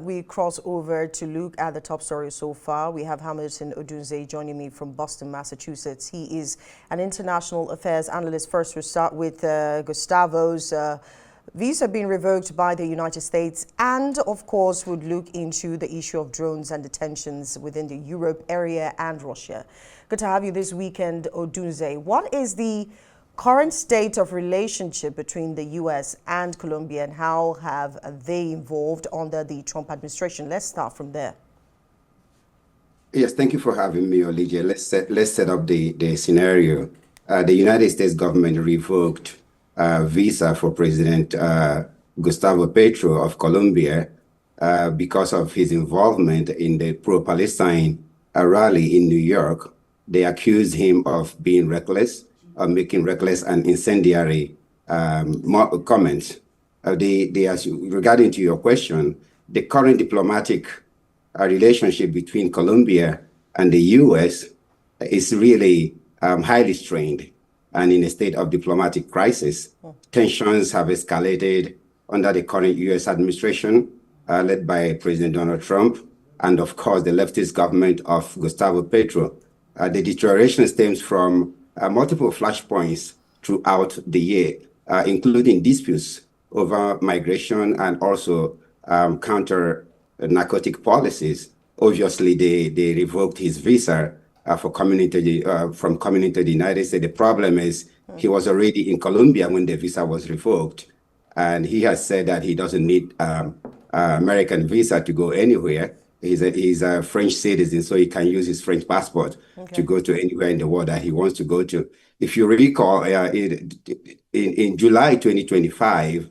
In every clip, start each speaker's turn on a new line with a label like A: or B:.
A: we cross over to look at the top story so far. We have Hamilton Odunze joining me from Boston, Massachusetts. He is an international affairs analyst. First, we'll start with Gustavo's visa being revoked by the United States, and of course would look into the issue of drones and detentions within the Europe area and Russia. Good to have you this weekend, Odunze. What is the current state of relationship between the U.S. and Colombia, and how have they evolved under the Trump administration? Let's start from there.
B: Yes, thank you for having me, Olivia. Let's set up the scenario. The United States government revoked visa for President Gustavo Petro of Colombia because of his involvement in the pro-Palestine rally in New York. They accused him of being reckless, of making reckless and incendiary comments. Regarding to your question, the current diplomatic relationship between Colombia and the U.S. is really highly strained and in a state of diplomatic crisis. Tensions have escalated under the current U.S. administration, led by President Donald Trump, and of course the leftist government of Gustavo Petro. The deterioration stems from multiple flashpoints throughout the year, including disputes over migration and also counter narcotic policies. Obviously, they revoked his visa from coming into the United States. The problem is he was already in Colombia when the visa was revoked, and he has said that he doesn't need American visa to go anywhere. He's a French citizen, so he can use his French passport to go to anywhere in the world that he wants to go to. If you recall, in July 2025,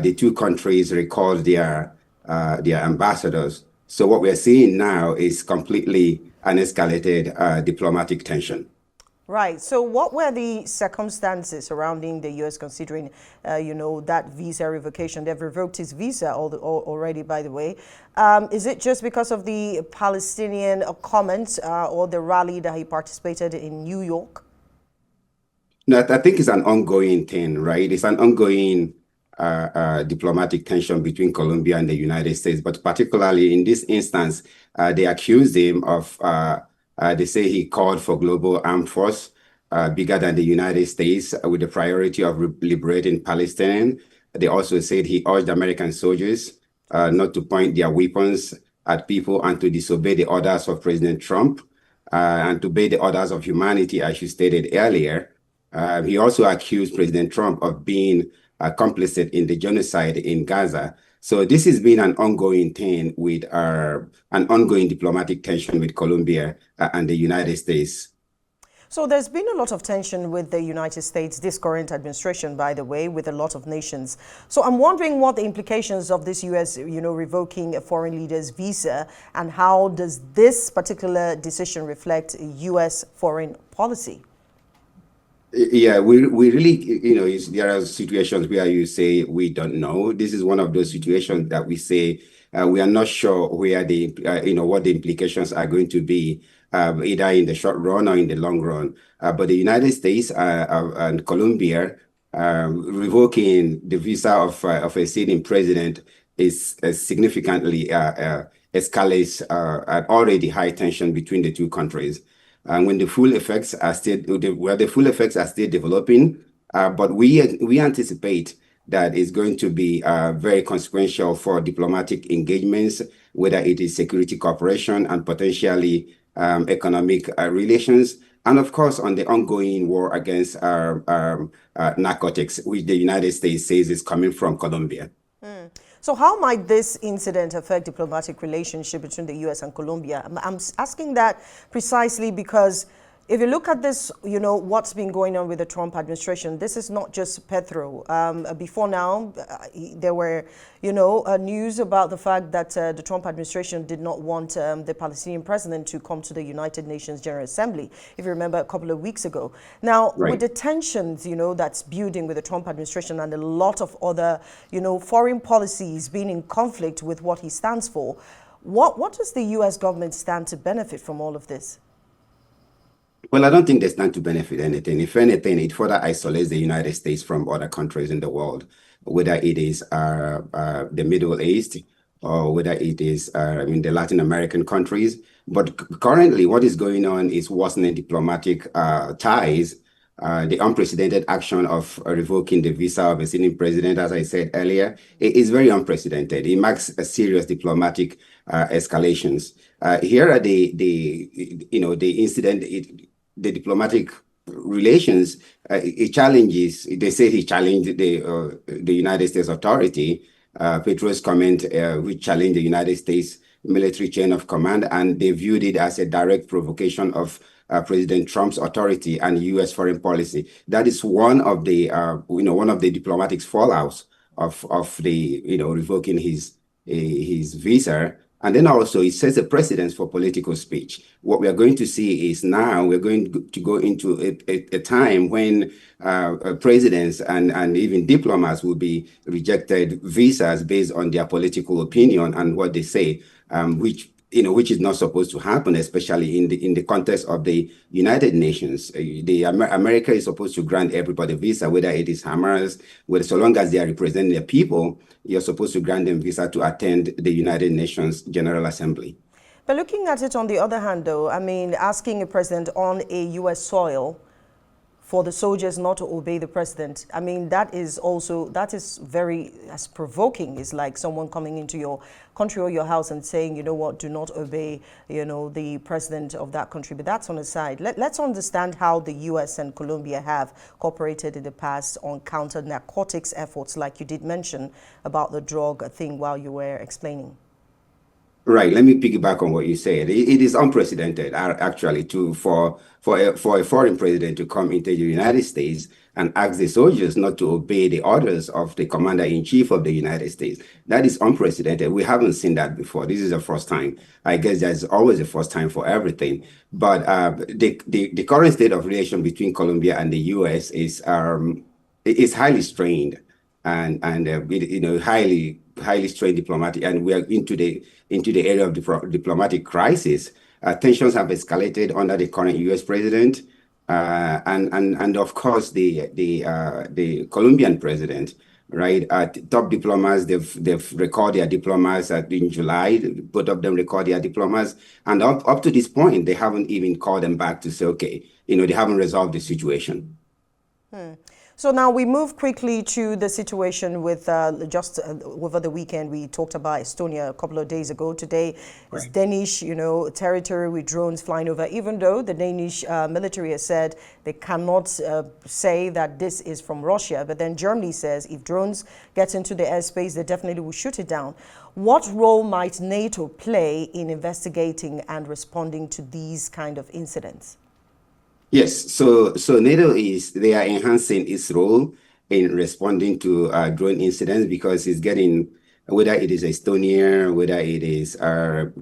B: the two countries recalled their ambassadors. So what we're seeing now is completely unescalated diplomatic tension.
A: Right. So what were the circumstances surrounding the U.S. considering, that visa revocation? They've revoked his visa already, by the way. Is it just because of the Palestinian comments or the rally that he participated in New York?
B: No, I think it's an ongoing thing, right? It's an ongoing diplomatic tension between Colombia and the United States. But particularly in this instance, they accused him of they say he called for global armed force bigger than the United States with the priority of liberating Palestine. They also said he urged American soldiers not to point their weapons at people and to disobey the orders of President Trump and to obey the orders of humanity, as you stated earlier. He also accused President Trump of being complicit in the genocide in Gaza. So this has been an ongoing thing with an ongoing diplomatic tension with Colombia and the United States.
A: So there's been a lot of tension with the United States, this current administration, by the way, with a lot of nations. So I'm wondering what the implications of this U.S., revoking a foreign leader's visa, and how does this particular decision reflect U.S. foreign policy?
B: Yeah, we really, there are situations where you say we don't know. This is one of those situations that we say we are not sure where what the implications are going to be, either in the short run or in the long run. But the United States and Colombia revoking the visa of a sitting president is significantly escalates an already high tension between the two countries. And when the full effects are still developing, but we anticipate that it's going to be very consequential for diplomatic engagements, whether it is security cooperation and potentially economic relations, and of course on the ongoing war against narcotics, which the United States says is coming from Colombia.
A: So how might this incident affect diplomatic relationship between the U.S. and Colombia? I'm asking that precisely because if you look at this, what's been going on with the Trump administration, this is not just Petro. Before now, there were, news about the fact that the Trump administration did not want the Palestinian president to come to the United Nations General Assembly, if you remember a couple of weeks ago. Now, with the tensions, that's building with the Trump administration and a lot of other, foreign policies being in conflict with what he stands for, what does the U.S. government stand to benefit from all of this?
B: Well, I don't think they stand to benefit anything. If anything, it further isolates the United States from other countries in the world, whether it is the Middle East or whether it is in the Latin American countries. But currently, what is going on is worsening diplomatic ties. The unprecedented action of revoking the visa of a sitting president, as I said earlier, is very unprecedented. It marks a serious diplomatic escalations. Here are the incident, the diplomatic relations. It challenges. They say he challenged the United States authority. Petro's comment, which challenged the United States military chain of command, and they viewed it as a direct provocation of President Trump's authority and U.S. foreign policy. That is one of the one of the diplomatic fallouts of the revoking his visa. And then also it sets a precedence for political speech. What we are going to see is now we're going to go into a time when presidents and even diplomats will be rejected visas based on their political opinion and what they say, which is not supposed to happen, especially in the context of the United Nations. America is supposed to grant everybody a visa, whether it is Hamas, so long as they are representing the people, you're supposed to grant them visa to attend the United Nations General Assembly.
A: But looking at it on the other hand, though, I mean, asking a president on a U.S. soil for the soldiers not to obey the president, I mean, that is very as provoking. It's like someone coming into your country or your house and saying, you know what, do not obey, the president of that country. But that's on the side. Let's understand how the U.S. and Colombia have cooperated in the past on counter-narcotics efforts, like you did mention about the drug thing while you were explaining.
B: Right. Let me piggyback on what you said. It is unprecedented, actually, for a foreign president to come into the United States and ask the soldiers not to obey the orders of the commander-in-chief of the United States. That is unprecedented. We haven't seen that before. This is the first time. I guess there's always a first time for everything. But the current state of relation between Colombia and the U.S. is highly strained and highly strained diplomatic, and we are into the area of diplomatic crisis. Tensions have escalated under the current U.S. president, and of course the Colombian president. Right, top diplomats, they've recorded their diplomats in July. Both of them record their diplomats, and up to this point, they haven't even called them back to say, okay, they haven't resolved the situation.
A: So now we move quickly to the situation with just over the weekend. We talked about Estonia a couple of days ago. Today is Danish, territory with drones flying over, even though the Danish military has said they cannot say that this is from Russia. But then Germany says if drones get into the airspace, they definitely will shoot it down. What role might NATO play in investigating and responding to these kind of incidents?
B: Yes, so NATO they are enhancing its role in responding to drone incidents because it's getting, whether it is Estonia, whether it is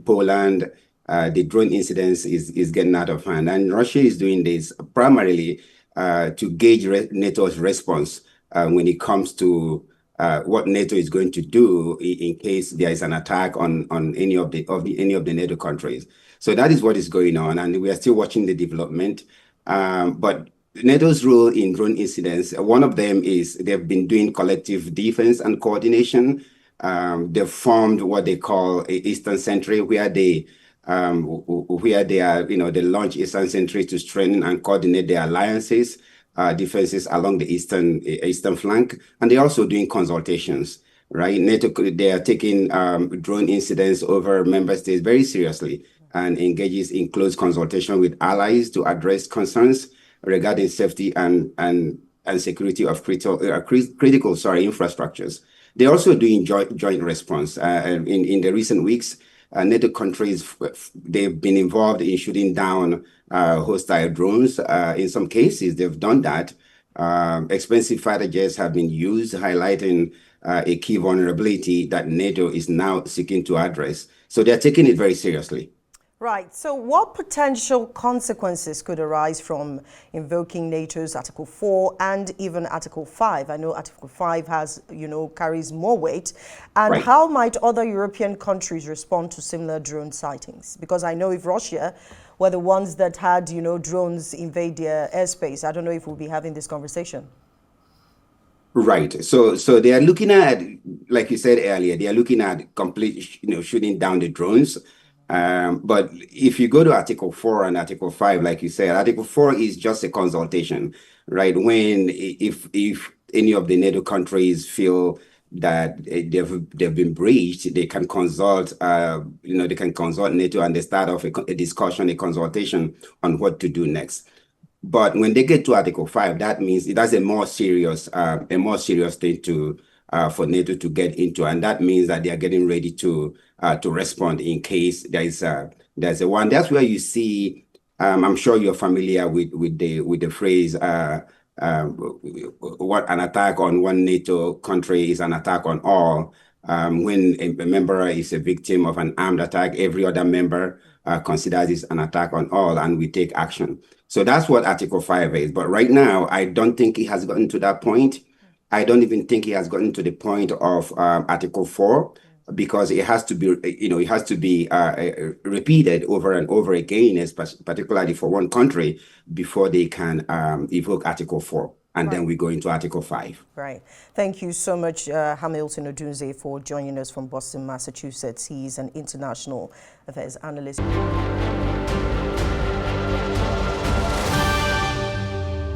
B: Poland, the drone incidents is getting out of hand. And Russia is doing this primarily to gauge NATO's response when it comes to what NATO is going to do in case there is an attack on any of the NATO countries. So that is what is going on, and we are still watching the development. But NATO's role in drone incidents, one of them is they've been doing collective defense and coordination. They've formed what they call a Eastern Sentry, where they launch Eastern Sentry to strengthen and coordinate their alliances, defenses along the eastern flank, and they're also doing consultations. Right, NATO, they are taking drone incidents over member states very seriously and engages in close consultation with allies to address concerns regarding safety and security of critical infrastructures. They're also doing joint response. In the recent weeks, NATO countries, they've been involved in shooting down hostile drones. In some cases, they've done that. Expensive fighter jets have been used, highlighting a key vulnerability that NATO is now seeking to address. So they're taking it very seriously.
A: Right. So what potential consequences could arise from invoking NATO's Article 4 and even Article 5? I know Article 5 has, carries more weight. And how might other European countries respond to similar drone sightings? Because I know if Russia were the ones that had, drones invade their airspace, I don't know if we'll be having this conversation.
B: Right. So they are looking at, like you said earlier, they are looking at complete, shooting down the drones. But if you go to Article 4 and Article 5, like you said, Article 4 is just a consultation, right? If any of the NATO countries feel that they've been breached, they can consult, they can consult NATO and they start off a discussion, a consultation on what to do next. But when they get to Article 5, that means that's a more serious thing to for NATO to get into, and that means that they are getting ready to respond in case there's a one. That's where you see. I'm sure you're familiar with the phrase. What an attack on one NATO country is an attack on all. When a member is a victim of an armed attack, every other member considers it an attack on all, and we take action. So that's what Article 5 is. But right now, I don't think it has gotten to that point. I don't even think it has gotten to the point of Article 4, because it has to be, repeated over and over again, particularly for one country, before they can evoke Article 4. And then we go into Article 5.
A: Right. Thank you so much, Hamilton Odunze, for joining us from Boston, Massachusetts. He's an international affairs analyst.